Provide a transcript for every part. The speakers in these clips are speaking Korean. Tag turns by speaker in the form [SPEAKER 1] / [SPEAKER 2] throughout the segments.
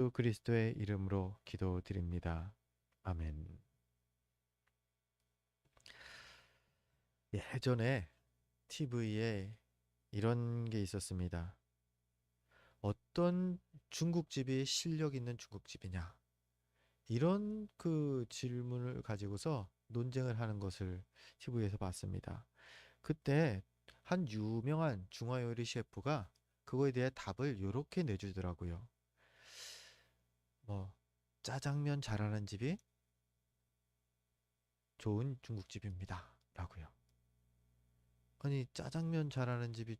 [SPEAKER 1] 예수 그리스도의 이름으로 기도드립니다. 아멘. 예전에 TV에 이런 게 있었습니다. 어떤 중국집이 실력 있는 중국집이냐? 이런 그 질문을 가지고서 논쟁을 하는 것을 TV에서 봤습니다. 그때 한 유명한 중화요리 셰프가 그거에 대해 답을 이렇게 내주더라고요. 뭐 짜장면 잘하는 집이 좋은 중국집입니다. 라고요. 아니 짜장면 잘하는 집이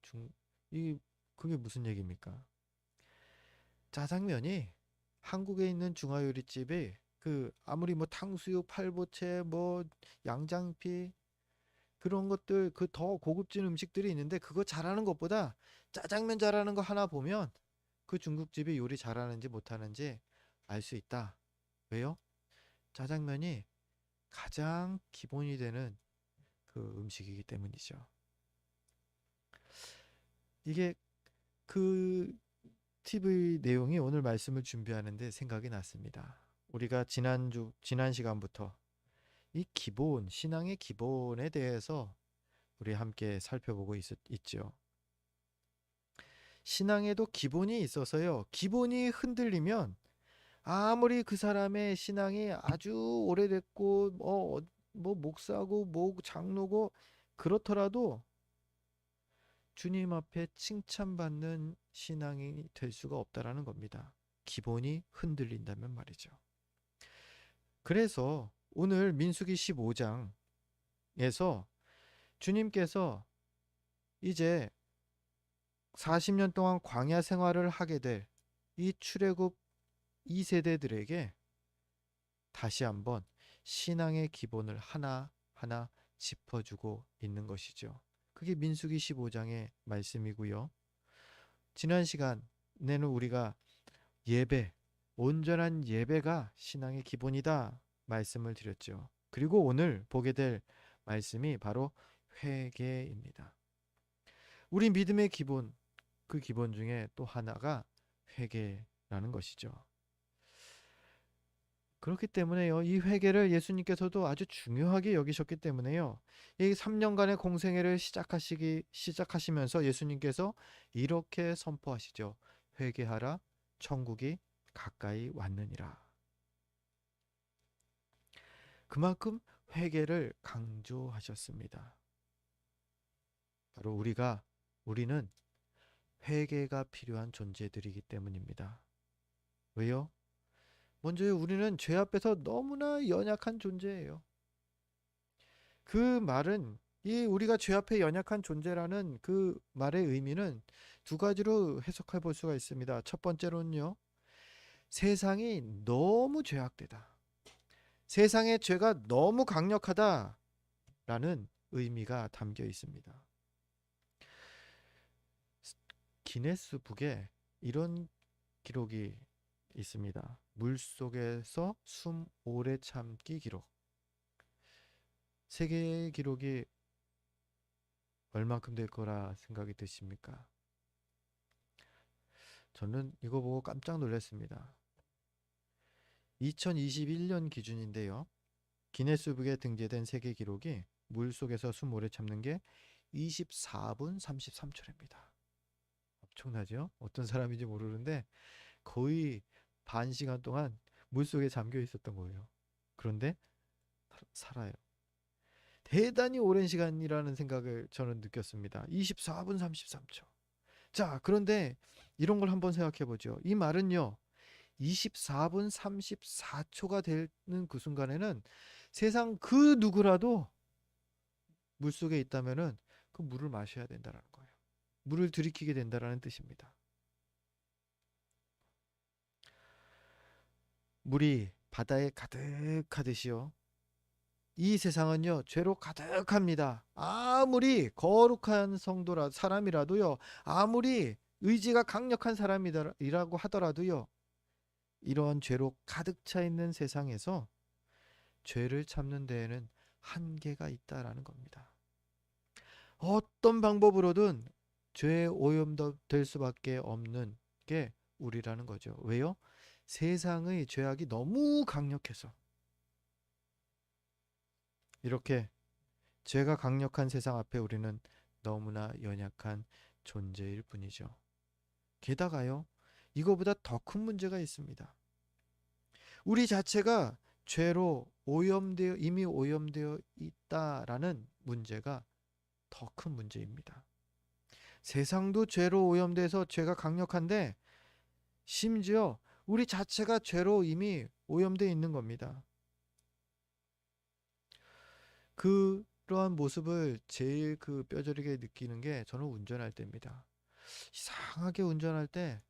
[SPEAKER 1] 이 그게 무슨 얘기입니까? 짜장면이 한국에 있는 중화요리집에 그 아무리 뭐 탕수육, 팔보채, 뭐 양장피 그런 것들 그 더 고급진 음식들이 있는데 그거 잘하는 것보다 짜장면 잘하는 거 하나 보면 그 중국집이 요리 잘하는지 못하는지 알 수 있다. 왜요? 짜장면이 가장 기본이 되는 그 음식이기 때문이죠. 이게 그 TV 내용이 오늘 말씀을 준비하는데 생각이 났습니다. 우리가 지난 시간부터 이 기본, 신앙의 기본에 대해서 우리 함께 살펴보고 있죠. 신앙에도 기본이 있어서요. 기본이 흔들리면 아무리 그 사람의 신앙이 아주 오래됐고 뭐 목사고 뭐 장로고 그렇더라도 주님 앞에 칭찬받는 신앙이 될 수가 없다라는 겁니다. 기본이 흔들린다면 말이죠. 그래서 오늘 민수기 15장에서 주님께서 이제 40년 동안 광야 생활을 하게 될 이 출애굽 2세대들에게 다시 한번 신앙의 기본을 하나하나 짚어주고 있는 것이죠. 그게 민수기 15장의 말씀이고요. 지난 시간에는 우리가 예배, 온전한 예배가 신앙의 기본이다 말씀을 드렸죠. 그리고 오늘 보게 될 말씀이 바로 회개입니다. 우리 믿음의 기본, 그 기본 중에 또 하나가 회개라는 것이죠. 그렇기 때문에요. 이 회개를 예수님께서도 아주 중요하게 여기셨기 때문에요. 이 3년간의 공생애를 시작하시면서 예수님께서 이렇게 선포하시죠. 회개하라, 천국이 가까이 왔느니라. 그만큼 회개를 강조하셨습니다. 바로 우리는 회개가 필요한 존재들이기 때문입니다. 왜요? 먼저 우리는 죄 앞에서 너무나 연약한 존재예요. 그 말은 이 우리가 죄 앞에 연약한 존재라는 그 말의 의미는 두 가지로 해석해 볼 수가 있습니다. 첫 번째로는요. 세상이 너무 죄악되다. 세상의 죄가 너무 강력하다라는 의미가 담겨 있습니다. 기네스북에 이런 기록이 있습니다. 물속에서 숨 오래 참기 기록. 세계 기록이 얼만큼 될 거라 생각이 드십니까? 저는 이거 보고 깜짝 놀랐습니다. 2021년 기준인데요. 기네스북에 등재된 세계 기록이 물속에서 숨 오래 참는 게 24분 33초입니다. 엄청나죠? 어떤 사람인지 모르는데 거의 반 시간 동안 물속에 잠겨 있었던 거예요. 그런데 살아요. 대단히 오랜 시간이라는 생각을 저는 느꼈습니다. 24분 33초. 자, 그런데 이런 걸 한번 생각해 보죠. 이 말은요. 24분 34초가 되는 그 순간에는 세상 그 누구라도 물속에 있다면은 그 물을 마셔야 된다는 거예요. 물을 들이키게 된다는 뜻입니다. 물이 바다에 가득하듯이요. 이 세상은요, 죄로 가득합니다. 아무리 거룩한 사람이라도요, 아무리 의지가 강력한 사람이라고 하더라도요, 이러한 죄로 가득 차 있는 세상에서 죄를 참는 데에는 한계가 있다라는 겁니다. 어떤 방법으로든 죄에 오염될 수밖에 없는 게 우리라는 거죠. 왜요? 세상의 죄악이 너무 강력해서 이렇게 죄가 강력한 세상 앞에 우리는 너무나 연약한 존재일 뿐이죠. 게다가요, 이거보다 더 큰 문제가 있습니다. 우리 자체가 죄로 이미 오염되어 있다라는 문제가 더 큰 문제입니다. 세상도 죄로 오염돼서 죄가 강력한데 심지어 우리 자체가 죄로 이미 오염되어 있는 겁니다. 그러한 모습을 제일 뼈저리게 느끼는 게 저는 운전할 때입니다. 이상하게 운전할 때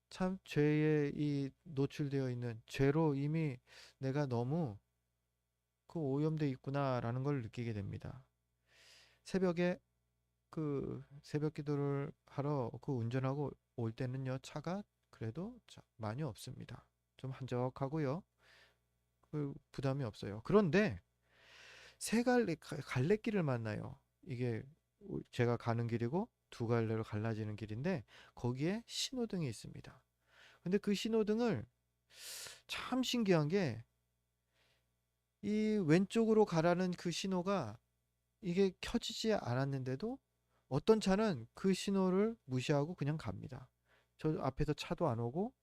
[SPEAKER 1] 참 죄에 노출되어 있는 죄로 이미 내가 너무 오염되어 있구나라는 걸 느끼게 됩니다. 새벽에 새벽 기도를 하러 운전하고 올 때는요, 차가 그래도 많이 없습니다. 좀 한적하고요. 부담이 없어요. 그런데 갈래길을 만나요. 이게 제가 가는 길이고 두 갈래로 갈라지는 길인데 거기에 신호등이 있습니다. 근데 그 신호등을 참 신기한 게 이 왼쪽으로 가라는 그 신호가 이게 켜지지 않았는데도 어떤 차는 그 신호를 무시하고 그냥 갑니다. 저 앞에서 차도 안 오고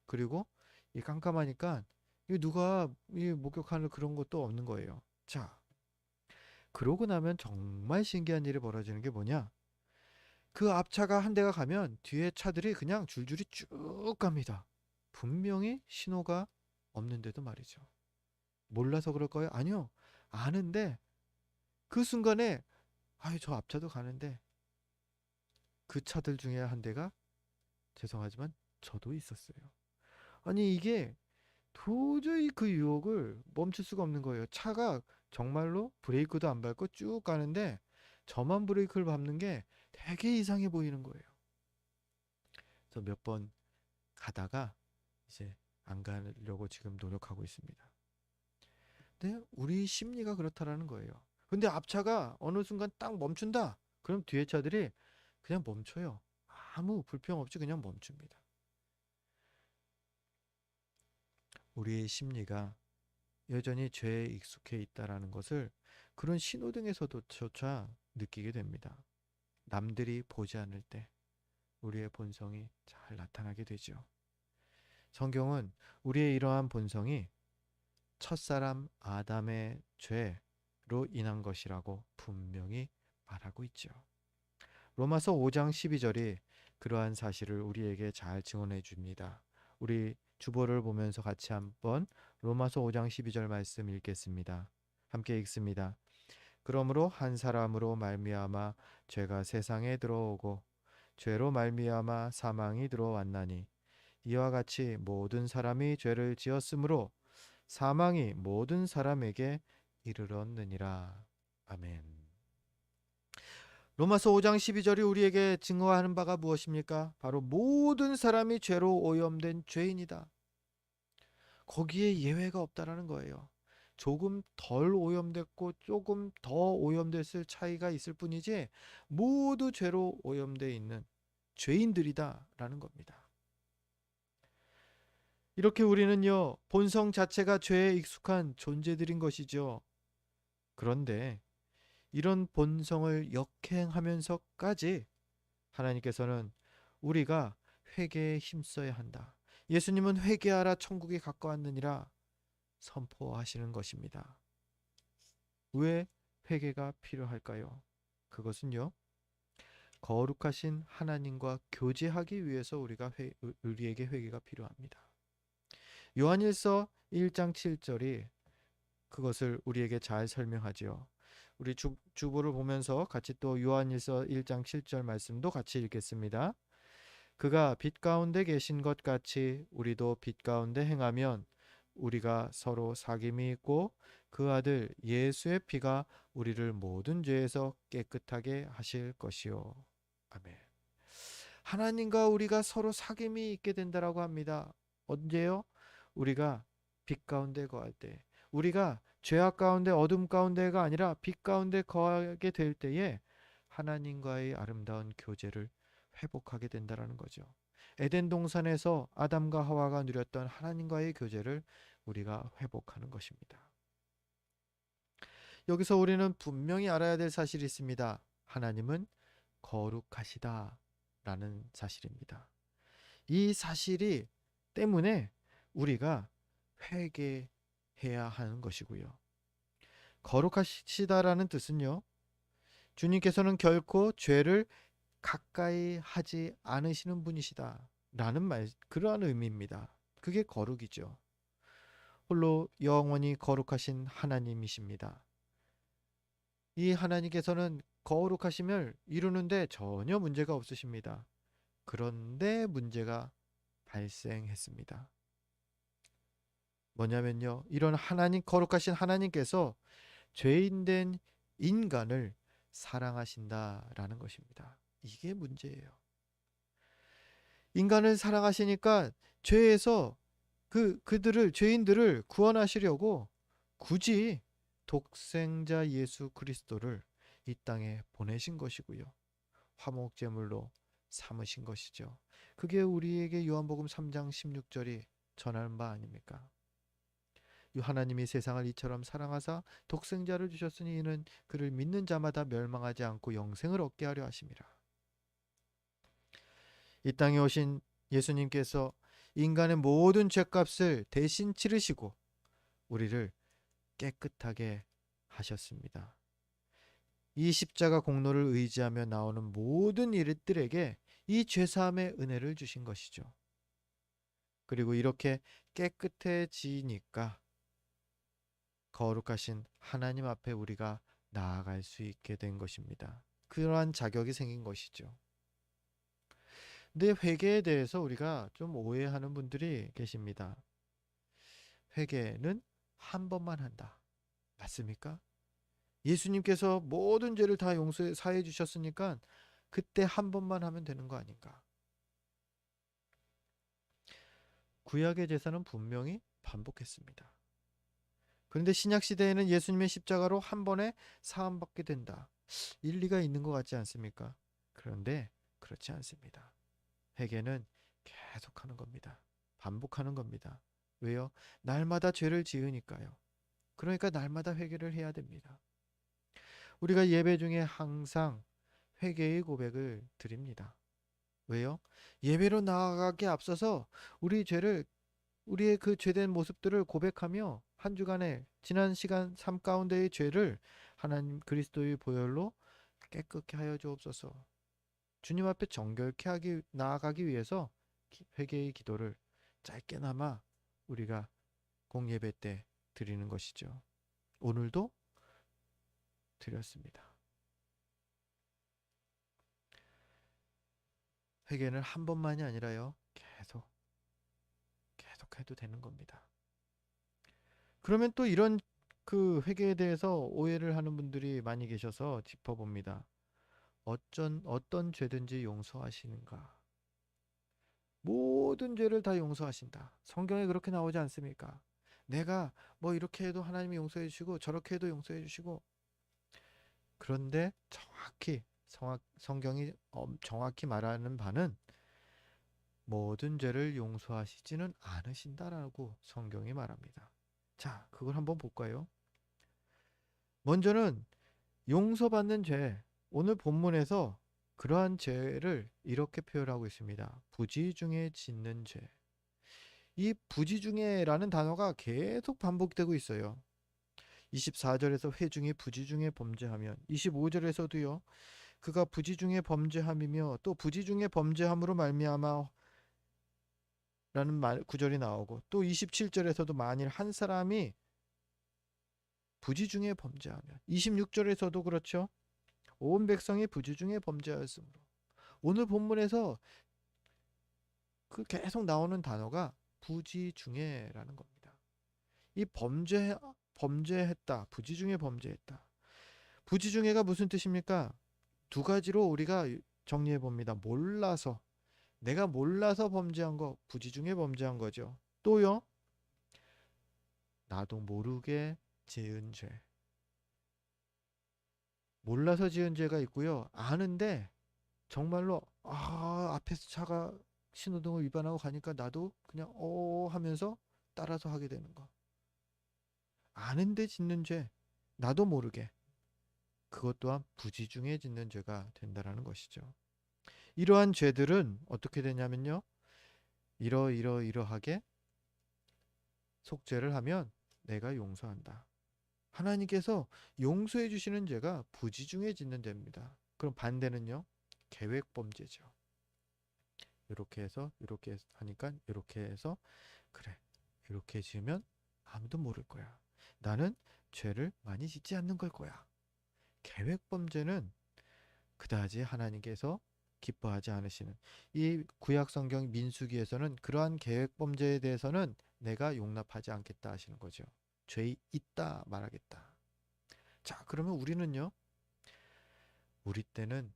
[SPEAKER 1] 그리고 이 깜깜하니까 이 누가 목격하는 그런 것도 없는 거예요. 자, 그러고 나면 정말 신기한 일이 벌어지는 게 뭐냐? 그 앞차가 한 대가 가면 뒤에 차들이 그냥 줄줄이 쭉 갑니다. 분명히 신호가 없는데도 말이죠. 몰라서 그럴까요? 아니요. 아는데 그 순간에 저 앞차도 가는데 그 차들 중에 한 대가 죄송하지만 저도 있었어요. 아니 이게 도저히 그 유혹을 멈출 수가 없는 거예요. 차가 정말로 브레이크도 안 밟고 쭉 가는데 저만 브레이크를 밟는 게 되게 이상해 보이는 거예요. 그래서 몇 번 가다가 이제 안 가려고 지금 노력하고 있습니다. 근데 우리 심리가 그렇다라는 거예요. 근데 앞차가 어느 순간 딱 멈춘다. 그럼 뒤에 차들이 그냥 멈춰요. 아무 불평 없이 그냥 멈춥니다. 우리의 심리가 여전히 죄에 익숙해 있다라는 것을 그런 신호등에서도조차 느끼게 됩니다. 남들이 보지 않을 때 우리의 본성이 잘 나타나게 되죠. 성경은 우리의 이러한 본성이 첫사람 아담의 죄로 인한 것이라고 분명히 말하고 있죠. 로마서 5장 12절이 그러한 사실을 우리에게 잘 증언해 줍니다. 우리 주보를 보면서 같이 한번 로마서 5장 12절 말씀 읽겠습니다. 함께 읽습니다. 그러므로 한 사람으로 말미암아 죄가 세상에 들어오고 죄로 말미암아 사망이 들어왔나니 이와 같이 모든 사람이 죄를 지었으므로 사망이 모든 사람에게 이르렀느니라. 아멘. 로마서 5장 12절이 우리에게 증거하는 바가 무엇입니까? 바로 모든 사람이 죄로 오염된 죄인이다. 거기에 예외가 없다라는 거예요. 조금 덜 오염됐고 조금 더 오염됐을 차이가 있을 뿐이지 모두 죄로 오염되어 있는 죄인들이다라는 겁니다. 이렇게 우리는요, 본성 자체가 죄에 익숙한 존재들인 것이죠. 그런데 이런 본성을 역행하면서까지 하나님께서는 우리가 회개에 힘써야 한다. 예수님은 회개하라 천국이 가까웠느니라 선포하시는 것입니다. 왜 회개가 필요할까요? 그것은요, 거룩하신 하나님과 교제하기 위해서 우리에게 회개가 필요합니다. 요한일서 1장 7절이 그것을 우리에게 잘 설명하지요. 우리 주보를 보면서 같이 또 요한일서 1장 7절 말씀도 같이 읽겠습니다. 그가 빛 가운데 계신 것 같이 우리도 빛 가운데 행하면 우리가 서로 사귐이 있고 그 아들 예수의 피가 우리를 모든 죄에서 깨끗하게 하실 것이요. 아멘. 하나님과 우리가 서로 사귐이 있게 된다라고 합니다. 언제요? 우리가 빛 가운데 거할 때, 우리가 죄악 가운데 어둠 가운데가 아니라 빛 가운데 거하게 될 때에 하나님과의 아름다운 교제를 회복하게 된다라는 거죠. 에덴 동산에서 아담과 하와가 누렸던 하나님과의 교제를 우리가 회복하는 것입니다. 여기서 우리는 분명히 알아야 될 사실이 있습니다. 하나님은 거룩하시다 라는 사실입니다. 이 사실이 때문에 우리가 회개해야 하는 것이고요. 거룩하시다라는 뜻은요, 주님께서는 결코 죄를 가까이 하지 않으시는 분이시다 라는 그러한 의미입니다. 그게 거룩이죠. 홀로 영원히 거룩하신 하나님이십니다. 이 하나님께서는 거룩하심을 이루는데 전혀 문제가 없으십니다. 그런데 문제가 발생했습니다. 뭐냐면요, 이런 거룩하신 하나님께서 죄인된 인간을 사랑하신다라는 것입니다. 이게 문제예요. 인간을 사랑하시니까 죄에서 죄인들을 구원하시려고 굳이 독생자 예수 그리스도를 이 땅에 보내신 것이고요. 화목제물로 삼으신 것이죠. 그게 우리에게 요한복음 3장 16절이 전하는 바 아닙니까? 하나님이 세상을 이처럼 사랑하사 독생자를 주셨으니 이는 그를 믿는 자마다 멸망하지 않고 영생을 얻게 하려 하심이라. 이 땅에 오신 예수님께서 인간의 모든 죄값을 대신 치르시고 우리를 깨끗하게 하셨습니다. 이 십자가 공로를 의지하며 나오는 모든 일들에게 이 죄사함의 은혜를 주신 것이죠. 그리고 이렇게 깨끗해지니까 거룩하신 하나님 앞에 우리가 나아갈 수 있게 된 것입니다. 그러한 자격이 생긴 것이죠. 근데 회개에 대해서 우리가 좀 오해하는 분들이 계십니다. 회개는 한 번만 한다. 맞습니까? 예수님께서 모든 죄를 다 사해 주셨으니까 그때 한 번만 하면 되는 거 아닌가? 구약의 제사는 분명히 반복했습니다. 그런데 신약 시대에는 예수님의 십자가로 한 번에 사함받게 된다. 일리가 있는 것 같지 않습니까? 그런데 그렇지 않습니다. 회개는 계속하는 겁니다. 반복하는 겁니다. 왜요? 날마다 죄를 지으니까요. 그러니까 날마다 회개를 해야 됩니다. 우리가 예배 중에 항상 회개의 고백을 드립니다. 왜요? 예배로 나아가기 앞서서 우리의 그 죄된 모습들을 고백하며 한 주간의 지난 시간 삶 가운데의 죄를 하나님 그리스도의 보혈로 깨끗게 하여 주옵소서. 주님 앞에 정결케 나아가기 위해서 회개의 기도를 짧게나마 우리가 공예배 때 드리는 것이죠. 오늘도 드렸습니다. 회개는 한 번만이 아니라요. 계속 해도 되는 겁니다. 그러면 또 이런 그 회개에 대해서 오해를 하는 분들이 많이 계셔서 짚어봅니다. 어떤 죄든지 용서하시는가? 모든 죄를 다 용서하신다. 성경에 그렇게 나오지 않습니까? 내가 뭐 이렇게 해도 하나님이 용서해 주시고 저렇게 해도 용서해 주시고, 그런데 성경이 정확히 말하는 바는 모든 죄를 용서하시지는 않으신다라고 성경이 말합니다. 자, 그걸 한번 볼까요? 먼저는 용서받는 죄. 오늘 본문에서 그러한 죄를 이렇게 표현하고 있습니다. 부지 중에 짓는 죄. 이 부지 중에라는 단어가 계속 반복되고 있어요. 24절에서 회중이 부지 중에 범죄하면, 25절에서도요. 그가 부지 중에 범죄함이며 또 부지 중에 범죄함으로 말미암아 라는 구절이 나오고, 또 27절에서도 만일 한 사람이 부지 중에 범죄하면, 26절에서도 그렇죠. 온 백성이 부지 중에 범죄하였으므로. 오늘 본문에서 그 계속 나오는 단어가 부지 중에라는 겁니다. 이 범죄했다. 부지 중에 범죄했다. 부지 중에가 무슨 뜻입니까? 두 가지로 우리가 정리해 봅니다. 내가 몰라서 범죄한 거, 부지 중에 범죄한 거죠. 또요, 나도 모르게 지은 죄. 몰라서 지은 죄가 있고요. 아는데 정말로 앞에서 차가 신호등을 위반하고 가니까 나도 그냥 하면서 따라서 하게 되는 거. 아는데 짓는 죄, 나도 모르게. 그것 또한 부지 중에 짓는 죄가 된다라는 것이죠. 이러한 죄들은 어떻게 되냐면요. 이러하게 속죄를 하면 내가 용서한다. 하나님께서 용서해 주시는 죄가 부지 중에 짓는 죄입니다. 그럼 반대는요. 계획 범죄죠. 이렇게 해서 이렇게 하니까 이렇게 해서 그래. 이렇게 지으면 아무도 모를 거야. 나는 죄를 많이 짓지 않는 걸 거야. 계획 범죄는 그다지 하나님께서 기뻐하지 않으시는, 이 구약 성경 민수기에서는 그러한 계획 범죄에 대해서는 내가 용납하지 않겠다 하시는 거죠. 죄 있다 말하겠다. 자, 그러면 우리는요. 우리 때는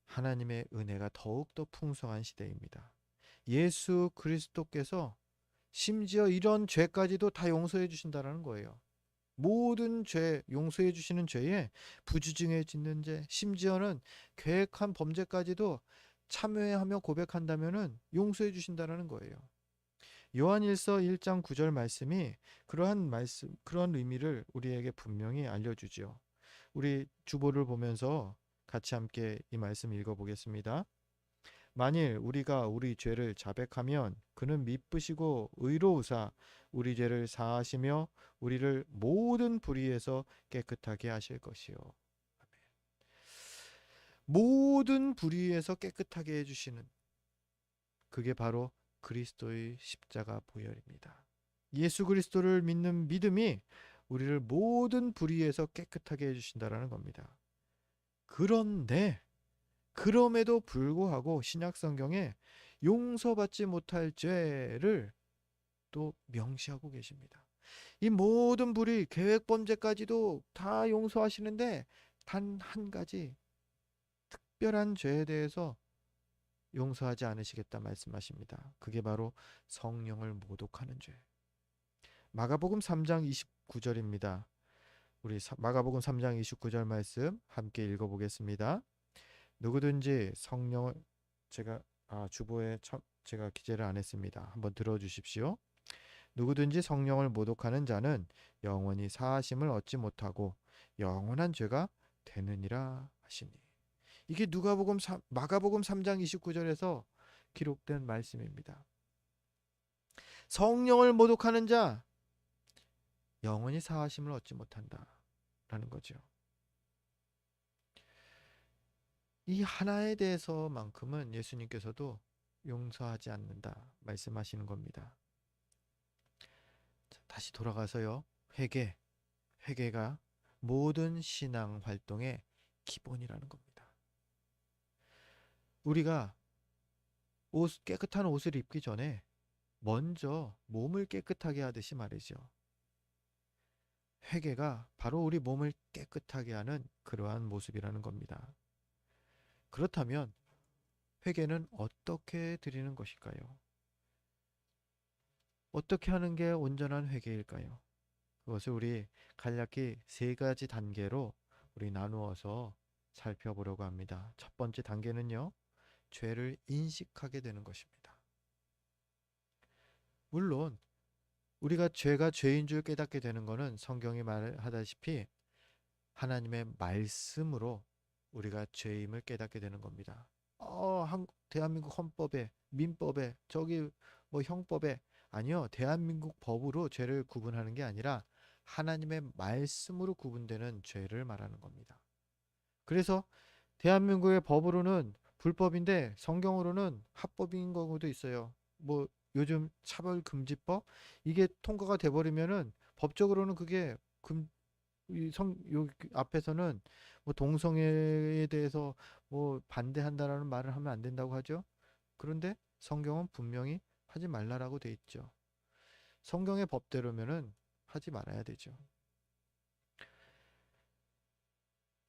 [SPEAKER 1] 하나님의 은혜가 더욱더 풍성한 시대입니다. 예수 그리스도께서 심지어 이런 죄까지도 다 용서해 주신다라는 거예요. 모든 죄, 용서해 주시는 죄에 부주중에 짓는 죄, 심지어는 계획한 범죄까지도 참회하며 고백한다면은 용서해 주신다라는 거예요. 요한일서 1장 9절 말씀이 그러한 의미를 우리에게 분명히 알려주죠. 우리 주보를 보면서 같이 함께 이 말씀 읽어보겠습니다. 만일 우리가 우리 죄를 자백하면 그는 미쁘시고 의로우사 우리 죄를 사하시며 우리를 모든 불의에서 깨끗하게 하실 것이요. 모든 불의에서 깨끗하게 해주시는, 그게 바로 그리스도의 십자가 보혈입니다. 예수 그리스도를 믿는 믿음이 우리를 모든 불의에서 깨끗하게 해주신다라는 겁니다. 그런데 그럼에도 불구하고 신약 성경에 용서받지 못할 죄를 또 명시하고 계십니다. 이 모든 불의, 계획 범죄까지도 다 용서하시는데 단 한 가지 특별한 죄에 대해서 용서하지 않으시겠다 말씀하십니다. 그게 바로 성령을 모독하는 죄. 마가복음 3장 29절입니다. 우리 마가복음 3장 29절 말씀 함께 읽어보겠습니다. 누구든지 성령을, 제가 주보에 제가 기재를 안 했습니다. 한번 들어주십시오. 누구든지 성령을 모독하는 자는 영원히 사하심을 얻지 못하고 영원한 죄가 되느니라 하시니. 이게 마가복음 3장 29절에서 기록된 말씀입니다. 성령을 모독하는 자 영원히 사하심을 얻지 못한다라는 거죠. 이 하나에 대해서만큼은 예수님께서도 용서하지 않는다 말씀하시는 겁니다. 자, 다시 돌아가서요. 회개가 모든 신앙 활동의 기본이라는 겁니다. 우리가 깨끗한 옷을 입기 전에 먼저 몸을 깨끗하게 하듯이 말이죠. 회개가 바로 우리 몸을 깨끗하게 하는 그러한 모습이라는 겁니다. 그렇다면 회개는 어떻게 드리는 것일까요? 어떻게 하는 게 온전한 회개일까요? 그것을 우리 간략히 세 가지 단계로 우리 나누어서 살펴보려고 합니다. 첫 번째 단계는요, 죄를 인식하게 되는 것입니다. 물론 우리가 죄가 죄인 줄 깨닫게 되는 것은 성경이 말하다시피 하나님의 말씀으로 우리가 죄임을 깨닫게 되는 겁니다. 대한민국 헌법에, 민법에, 저기 뭐 형법에, 아니요. 대한민국 법으로 죄를 구분하는 게 아니라 하나님의 말씀으로 구분되는 죄를 말하는 겁니다. 그래서 대한민국의 법으로는 불법인데 성경으로는 합법인 경우도 있어요. 뭐 요즘 차별금지법 이게 통과가 돼 버리면은 법적으로는 그게 요 앞에서는 뭐 동성애에 대해서 뭐 반대한다라는 말을 하면 안 된다고 하죠. 그런데 성경은 분명히 하지 말라라고 돼 있죠. 성경의 법대로면은 하지 말아야 되죠.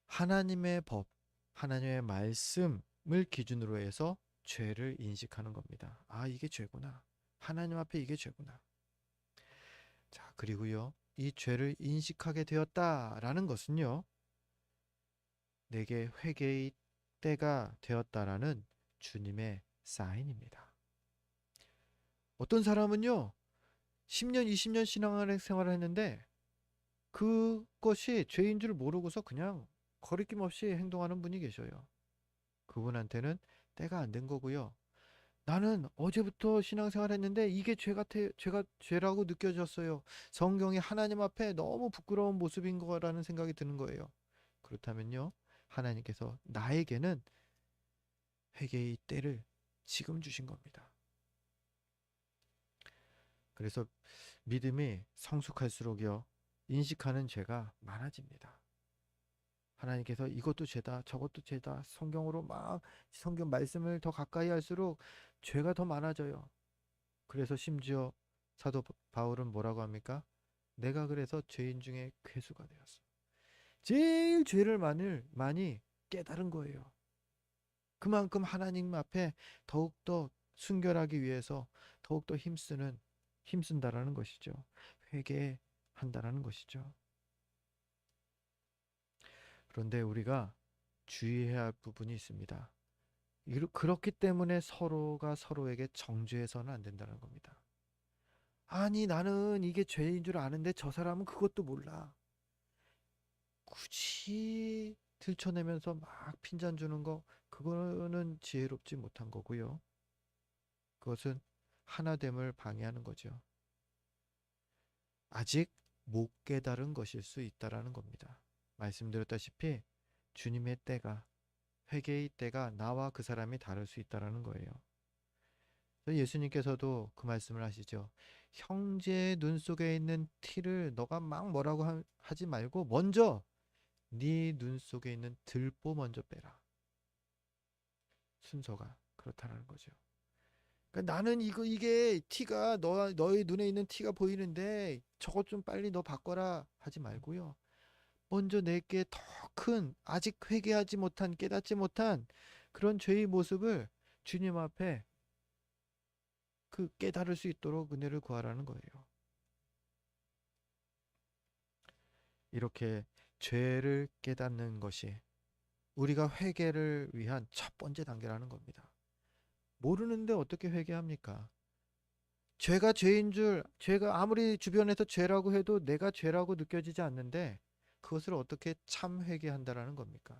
[SPEAKER 1] 하나님의 법, 하나님의 말씀을 기준으로 해서 죄를 인식하는 겁니다. 이게 죄구나. 하나님 앞에 이게 죄구나. 자, 그리고요. 이 죄를 인식하게 되었다라는 것은요. 내게 회개의 때가 되었다라는 주님의 사인입니다. 어떤 사람은요, 10년, 20년 신앙생활을 했는데 그것이 죄인 줄 모르고서 그냥 거리낌 없이 행동하는 분이 계셔요. 그분한테는 때가 안 된 거고요. 나는 어제부터 신앙생활 했는데 이게 죄가 죄라고 느껴졌어요. 성경이 하나님 앞에 너무 부끄러운 모습인 거라는 생각이 드는 거예요. 그렇다면요, 하나님께서 나에게는 회개의 때를 지금 주신 겁니다. 그래서 믿음이 성숙할수록요, 인식하는 죄가 많아집니다. 하나님께서 이것도 죄다, 저것도 죄다, 성경으로 막 성경 말씀을 더 가까이 할수록 죄가 더 많아져요. 그래서 심지어 사도 바울은 뭐라고 합니까? 내가 그래서 죄인 중에 괴수가 되었어. 제일 죄를 많이 깨달은 거예요. 그만큼 하나님 앞에 더욱더 순결하기 위해서 더욱더 힘쓴다라는 것이죠. 회개한다라는 것이죠. 그런데 우리가 주의해야 할 부분이 있습니다. 그렇기 때문에 서로가 서로에게 정죄해서는 안 된다는 겁니다. 아니, 나는 이게 죄인 줄 아는데 저 사람은 그것도 몰라. 굳이 들춰내면서 막 핀잔 주는 거, 그거는 지혜롭지 못한 거고요. 그것은 하나됨을 방해하는 거죠. 아직 못 깨달은 것일 수 있다라는 겁니다. 말씀드렸다시피 주님의 때가, 회개의 때가 나와 그 사람이 다를 수 있다라는 거예요. 예수님께서도 그 말씀을 하시죠. 형제의 눈 속에 있는 티를 너가 막 뭐라고 하지 말고 먼저 네 눈 속에 있는 들보 먼저 빼라. 순서가 그렇다는 거죠. 그러니까 나는 이게 티가 너의 눈에 있는 티가 보이는데 저것 좀 빨리 너 바꿔라 하지 말고요. 먼저 내게 더 큰, 아직 회개하지 못한, 깨닫지 못한 그런 죄의 모습을 주님 앞에 그 깨달을 수 있도록 은혜를 구하라는 거예요. 이렇게 죄를 깨닫는 것이 우리가 회개를 위한 첫 번째 단계라는 겁니다. 모르는데 어떻게 회개합니까? 죄가 죄인 줄, 죄가 아무리 주변에서 죄라고 해도 내가 죄라고 느껴지지 않는데 그것을 어떻게 참 회개한다라는 겁니까?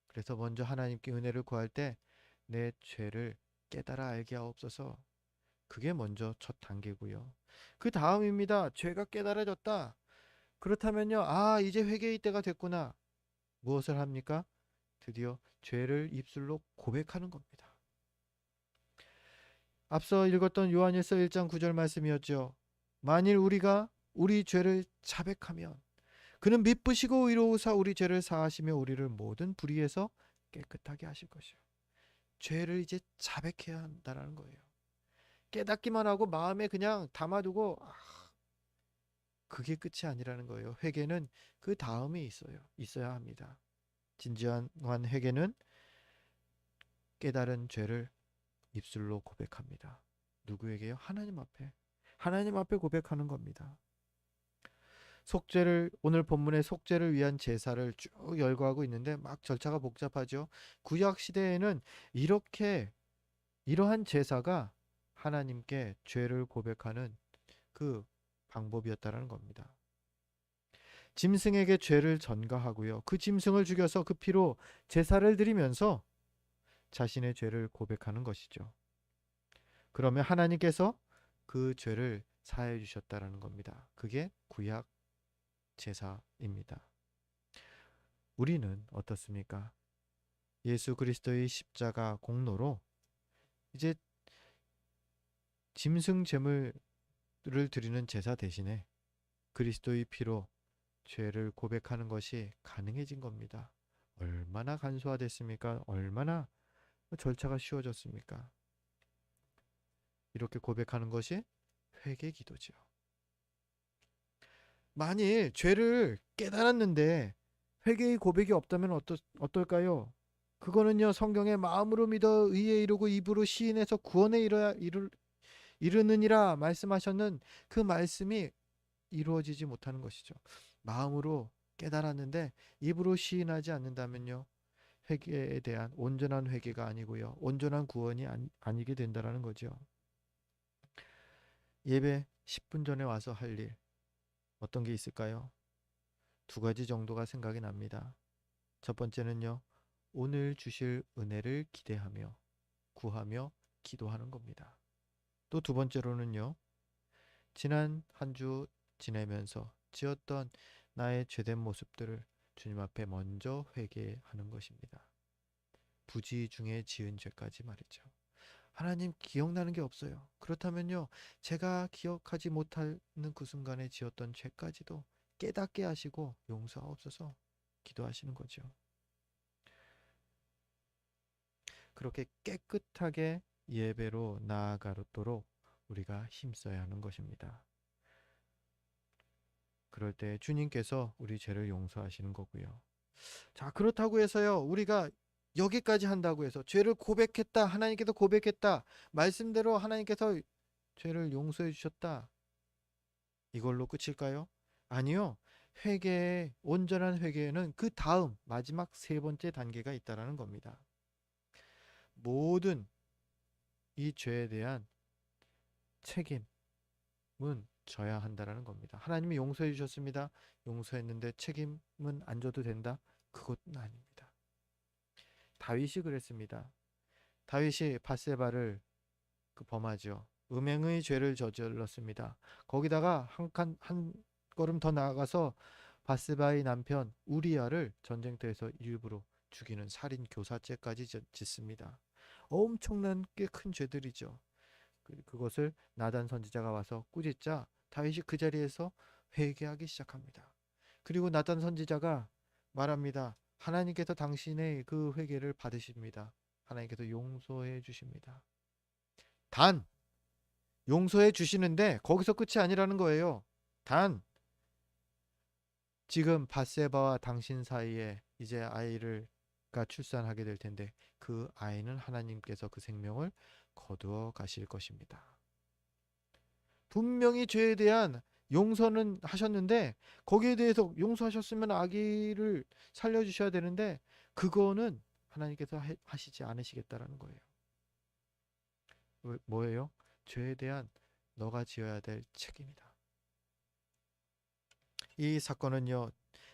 [SPEAKER 1] 그래서 먼저 하나님께 은혜를 구할 때 내 죄를 깨달아 알게 하옵소서. 그게 먼저 첫 단계고요. 그 다음입니다. 죄가 깨달아졌다. 그렇다면요, 아, 이제 회개의 때가 됐구나. 무엇을 합니까? 드디어 죄를 입술로 고백하는 겁니다. 앞서 읽었던 요한일서 1장 9절 말씀이었죠. 만일 우리가 우리 죄를 자백하면 그는 미쁘시고 의로우사 우리 죄를 사하시며 우리를 모든 불의에서 깨끗하게 하실 것이요. 죄를 이제 자백해야 한다는 거예요. 깨닫기만 하고 마음에 그냥 담아두고 그게 끝이 아니라는 거예요. 회개는 그 다음이 있어야 합니다. 진지한 회개는 깨달은 죄를 입술로 고백합니다. 누구에게요? 하나님 앞에. 하나님 앞에 고백하는 겁니다. 속죄를, 오늘 본문의 속죄를 위한 제사를 쭉 열거하고 있는데 막 절차가 복잡하죠. 구약 시대에는 이러한 제사가 하나님께 죄를 고백하는 그 방법이었다라는 겁니다. 짐승에게 죄를 전가하고요. 그 짐승을 죽여서 그 피로 제사를 드리면서 자신의 죄를 고백하는 것이죠. 그러면 하나님께서 그 죄를 사해 주셨다라는 겁니다. 그게 구약 제사입니다. 우리는 어떻습니까? 예수 그리스도의 십자가 공로로 이제 짐승 제물을 드리는 제사 대신에 그리스도의 피로 죄를 고백하는 것이 가능해진 겁니다. 얼마나 간소화됐습니까? 얼마나 절차가 쉬워졌습니까? 이렇게 고백하는 것이 회개 기도죠. 만일 죄를 깨달았는데 회개의 고백이 없다면 어떨까요? 그거는요, 성경에 마음으로 믿어 의에 이르고 입으로 시인해서 구원에 이르느니라 말씀하셨는 그 말씀이 이루어지지 못하는 것이죠. 마음으로 깨달았는데 입으로 시인하지 않는다면요, 회개에 대한 온전한 회개가 아니고요, 온전한 구원이 아니게 된다라는 거죠. 예배 10분 전에 와서 할 일 어떤 게 있을까요? 두 가지 정도가 생각이 납니다. 첫 번째는요, 오늘 주실 은혜를 기대하며 구하며 기도하는 겁니다. 또 두 번째로는요, 지난 한 주 지내면서 지었던 나의 죄된 모습들을 주님 앞에 먼저 회개하는 것입니다. 부지 중에 지은 죄까지 말이죠. 하나님 기억나는 게 없어요. 그렇다면요, 제가 기억하지 못하는 그 순간에 지었던 죄까지도 깨닫게 하시고 용서하옵소서 기도하시는 거죠. 그렇게 깨끗하게 예배로 나아가도록 우리가 힘써야 하는 것입니다. 그럴 때 주님께서 우리 죄를 용서하시는 거고요. 자, 그렇다고 해서요, 우리가 여기까지 한다고 해서 죄를 고백했다, 하나님께서 고백했다, 말씀대로 하나님께서 죄를 용서해 주셨다, 이걸로 끝일까요? 아니요. 회개의 온전한 회개에는 그 다음 마지막 세 번째 단계가 있다라는 겁니다. 모든 이 죄에 대한 책임은 져야 한다라는 겁니다. 하나님이 용서해 주셨습니다. 용서했는데 책임은 안 져도 된다? 그것은 아닙니다. 다윗이 그랬습니다. 다윗이 밧세바를 범하죠. 음행의 죄를 저질렀습니다. 거기다가 한 걸음 더 나아가서 밧세바의 남편 우리아를 전쟁터에서 일부러 죽이는 살인 교사죄까지 짓습니다. 엄청난 꽤 큰 죄들이죠. 그것을 나단 선지자가 와서 꾸짖자 다윗이 그 자리에서 회개하기 시작합니다. 그리고 나단 선지자가 말합니다. 하나님께서 당신의 그 회개를 받으십니다. 하나님께서 용서해 주십니다. 단 용서해 주시는데 거기서 끝이 아니라는 거예요. 단 지금 밧세바와 당신 사이에 이제 아이가 출산하게 될 텐데 그 아이는 하나님께서 그 생명을 거두어 가실 것입니다. 분명히 죄에 대한 용서는 하셨는데 거기에 대해서 용서하셨으면 아기를 살려주셔야 되는데 그거는 하나님께서 하시지 않으시겠다라는 거예요. 뭐예요? 죄에 대한 너가 지어야 될 책임이다. 이 사건은요,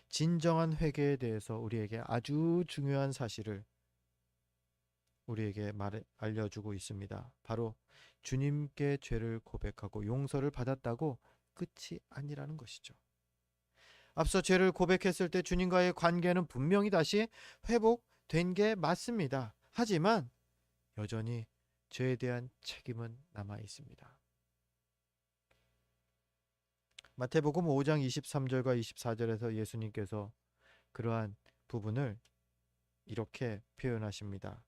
[SPEAKER 1] 진정한 회개에 대해서 우리에게 아주 중요한 사실을 우리에게 알려주고 있습니다. 바로 주님께 죄를 고백하고 용서를 받았다고 끝이 아니라는 것이죠. 앞서 죄를 고백했을 때 주님과의 관계는 분명히 다시 회복된 게 맞습니다. 하지만 여전히 죄에 대한 책임은 남아 있습니다. 마태복음 5장 23절과 24절에서 예수님께서 그러한 부분을 이렇게 표현하십니다.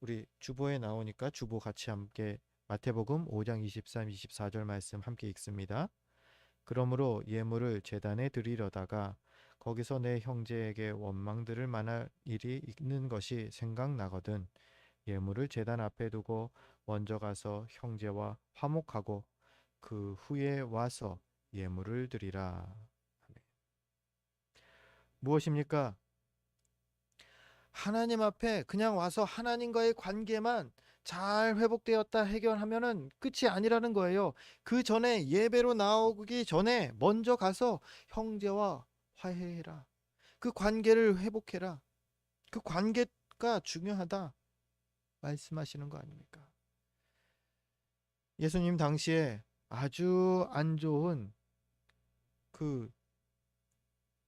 [SPEAKER 1] 우리 주보에 나오니까 주보 같이 함께 마태복음 5장 23, 24절 말씀 함께 읽습니다. 그러므로 예물을 제단에 드리려다가 거기서 내 형제에게 원망들을 만할 일이 있는 것이 생각나거든 예물을 제단 앞에 두고 먼저 가서 형제와 화목하고 그 후에 와서 예물을 드리라. 무엇입니까? 하나님 앞에 그냥 와서 하나님과의 관계만 잘 회복되었다 해결하면은 끝이 아니라는 거예요. 그 전에 예배로 나오기 전에 먼저 가서 형제와 화해해라. 그 관계를 회복해라. 그 관계가 중요하다 말씀하시는 거 아닙니까? 예수님 당시에 아주 안 좋은 그,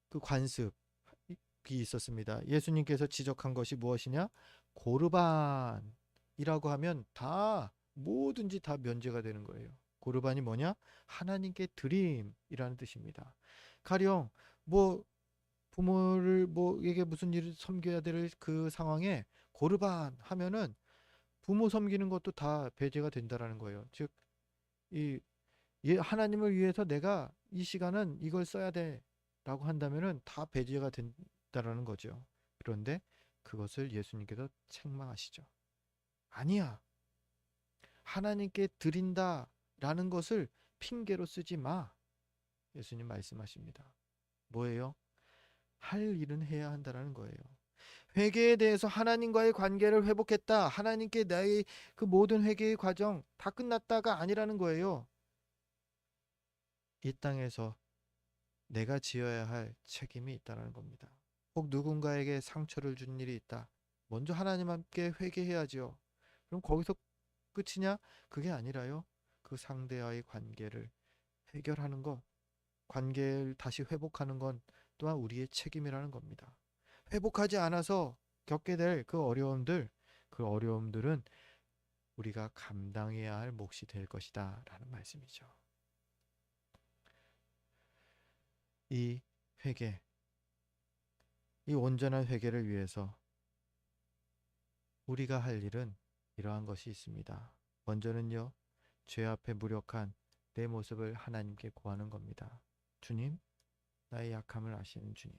[SPEAKER 1] 그 관습이 있었습니다. 예수님께서 지적한 것이 무엇이냐? 고르반이라고 하면 다 뭐든지 다 면제가 되는 거예요. 고르반이 뭐냐? 하나님께 드림이라는 뜻입니다. 가령 뭐 부모를 뭐에게 무슨 일을 섬겨야 될 그 상황에 고르반 하면은 부모 섬기는 것도 다 배제가 된다라는 거예요. 즉, 이 하나님을 위해서 내가 이 시간은 이걸 써야 돼라고 한다면은 다 배제가 된다라는 거죠. 그런데 그것을 예수님께서 책망하시죠. 아니야. 하나님께 드린다라는 것을 핑계로 쓰지 마. 예수님 말씀하십니다. 뭐예요? 할 일은 해야 한다라는 거예요. 회개에 대해서 하나님과의 관계를 회복했다. 하나님께 나의 그 모든 회개의 과정 다 끝났다가 아니라는 거예요. 이 땅에서 내가 지어야 할 책임이 있다는 겁니다. 혹 누군가에게 상처를 준 일이 있다. 먼저 하나님 함께 회개해야지요. 그럼 거기서 끝이냐? 그게 아니라요. 그 상대와의 관계를 해결하는 것, 관계를 다시 회복하는 건 또한 우리의 책임이라는 겁니다. 회복하지 않아서 겪게 될 그 어려움들, 그 어려움들은 우리가 감당해야 할 몫이 될 것이다 라는 말씀이죠. 이 회개, 이 온전한 회개를 위해서 우리가 할 일은 이러한 것이 있습니다. 먼저는요, 죄 앞에 무력한 내 모습을 하나님께 구하는 겁니다. 주님, 나의 약함을 아시는 주님.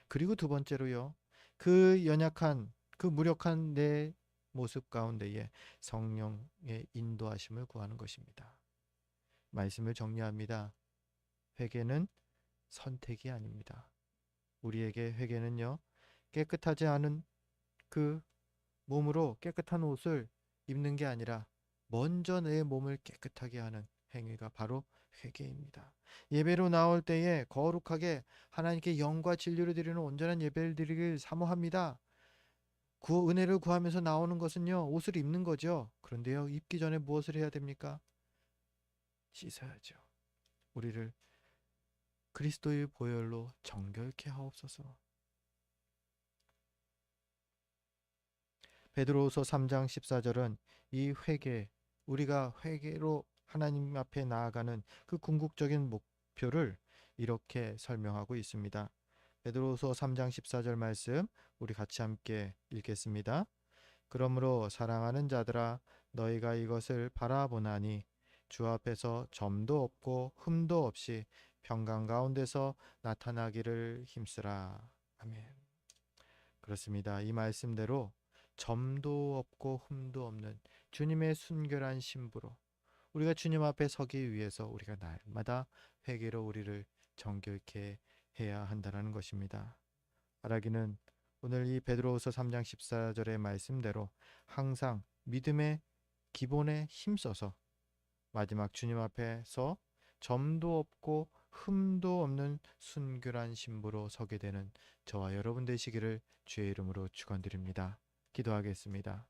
[SPEAKER 1] 그리고 두 번째로요, 그 연약한, 그 무력한 내 모습 가운데에 성령의 인도하심을 구하는 것입니다. 말씀을 정리합니다. 회개는 선택이 아닙니다. 우리에게 회개는요, 깨끗하지 않은 그 몸으로 깨끗한 옷을 입는 게 아니라 먼저 내 몸을 깨끗하게 하는 행위가 바로 회개입니다. 예배로 나올 때에 거룩하게 하나님께 영과 진리로 드리는 온전한 예배를 드리길 사모합니다. 그 은혜를 구하면서 나오는 것은요, 옷을 입는 거죠. 그런데요, 입기 전에 무엇을 해야 됩니까? 씻어야죠. 우리를 그리스도의 보혈로 정결케 하옵소서. 베드로후서 3장 14절은 이 회개, 우리가 회개로 하나님 앞에 나아가는 그 궁극적인 목표를 이렇게 설명하고 있습니다. 베드로후서 3장 14절 말씀 우리 같이 함께 읽겠습니다. 그러므로 사랑하는 자들아 너희가 이것을 바라보나니 주 앞에서 점도 없고 흠도 없이 평강 가운데서 나타나기를 힘쓰라. 아멘. 그렇습니다. 이 말씀대로 점도 없고 흠도 없는 주님의 순결한 신부로 우리가 주님 앞에 서기 위해서 우리가 날마다 회개로 우리를 정결케 해야 한다는 것입니다. 바라기는 오늘 이 베드로후서 3장 14절의 말씀대로 항상 믿음의 기본에 힘써서 마지막 주님 앞에서 점도 없고 흠도 없는 순결한 신부로 서게 되는 저와 여러분 되시기를 주의 이름으로 축원드립니다. 기도하겠습니다.